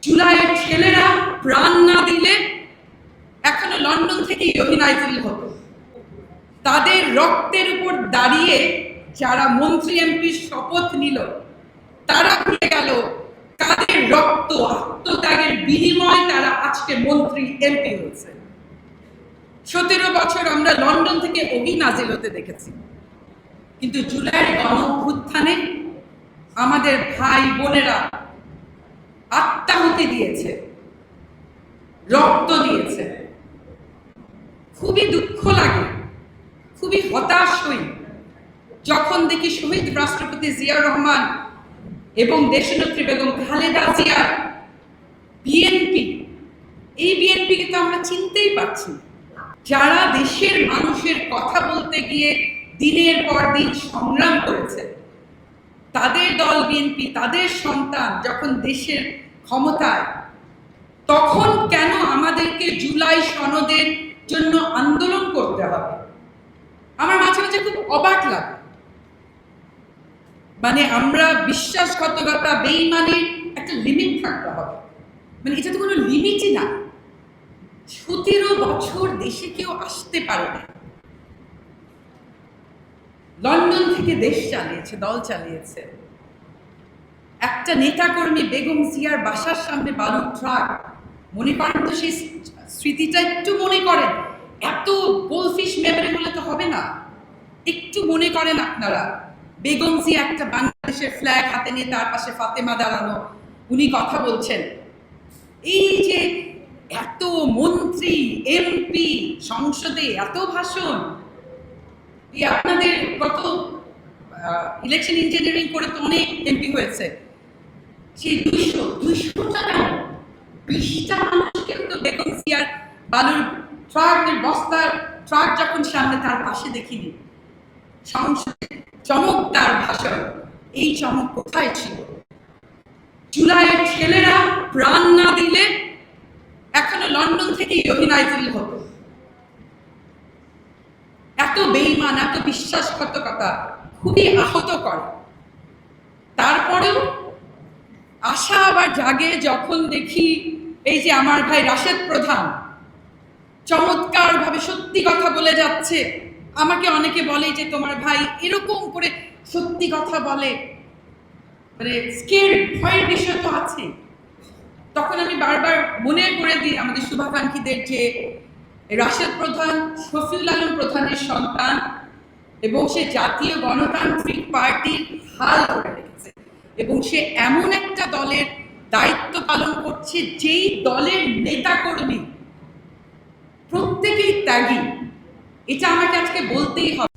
জুলাইয়ের ছেলেরা প্রাণ না দিলে এখনো লন্ডন থেকে অভিনয় হতো। তাদের রক্তের উপর দাঁড়িয়ে যারা মন্ত্রী এমপির শপথ নিল তারা ভুলে গেল কাদের রক্ত আত্মত্যাগের বিনিময়ে তারা আজকে মন্ত্রী এমপি হয়েছে। 17 বছর আমরা লন্ডন থেকে অভিনাজিল হতে দেখেছি, কিন্তু জুলাইয়ের গণঅভ্যুত্থানে আমাদের ভাই বোনেরা আত্মাহুতি দিয়েছে, রক্ত দিয়েছে। খুবই দুঃখ লাগে, খুবই হতাশ হই যখন দেখি শহীদ রাষ্ট্রপতি জিয়াউর রহমান এবং দেশনেত্রী বেগম খালেদা জিয়া বিএনপি, এই বিএনপিকে তো আমরা চিনতেই পারছি না। যারা দেশের মানুষের কথা বলতে গিয়ে দিনের পর দিন সংগ্রাম করেছে, তাদের দল বিএনপি, তাদের সন্তান যখন দেশের ক্ষমতায়, তখন কেন আমাদেরকে জুলাই সনদের জন্য আন্দোলন করতে হবে? আমার মাঝে মাঝে খুব অবাক লাগে। মানে আমরা বিশ্বাসঘাতকতা, বেঈমানির একটা লিমিট থাকতে হবে, মানে এটা তো কোনো লিমিটই না। 17 বছর দেশে কেউ আসতে পারে না, লন্ডন থেকে দেশ চালিয়েছে, দল চালিয়েছে। একটা নেতাকর্মী বেগম জিয়ার বাসার সামনে বালুর ট্রাক, মনে করেন তো সেই স্মৃতিটা একটু মনে করেন। এত গোলফিশ মেমরি হলে তো হবে না, একটু মনে করেন আপনারা। বেগম জিয়া একটা বাংলাদেশের ফ্ল্যাগ হাতে নিয়ে, তার পাশে ফাতেমা দাঁড়ানো, উনি কথা বলছেন। এই যে এত মন্ত্রী এমপি, সংসদে এত ভাষণ, এই আপনাদের কত ইলেকশন ইঞ্জিনিয়ারিং করে তো অনেক এমপি হয়েছে, সেই 200টা কেন 20টা মানুষকে তো বেগম জিয়ার বালুর ট্রাকের বস্তার ট্রাক যখন সামনে, তার পাশে দেখিনি। সংসদে চমকদার ভাষণ, এই চমক কোথায় ছিল? জুলাইয়ের ছেলেরা প্রাণ না দিলে এখনো লন্ডন থেকে অভিনয় হতো। এত বেঈমান, এত বিশ্বাসঘাতকতা খুবই আহত করে। তারপরেও আশা আবার জাগে যখন দেখি এই যে আমার ভাই রাশেদ প্রধান চমৎকার ভাবে সত্যি কথা বলে যাচ্ছে। আমাকে অনেকে বলে যে তোমার ভাই এরকম করে সত্যি কথা বলে, মানে স্কেয়ার, ভয়ের বিষয় তো আছে। তখন আমি বারবার মনে করে দিই আমাদের শুভাকাঙ্ক্ষীদের যে রাশেদ প্রধান শফিউল আলম প্রধানের সন্তান, এবং সে জাতীয় গণতান্ত্রিক পার্টির হাল ধরে রেখেছে, এবং সে এমন একটা দলের দায়িত্ব পালন করছে যেই দলের নেতাকর্মী প্রত্যেকেই ত্যাগী। এটা আমাকে আজকে বলতেই হবে।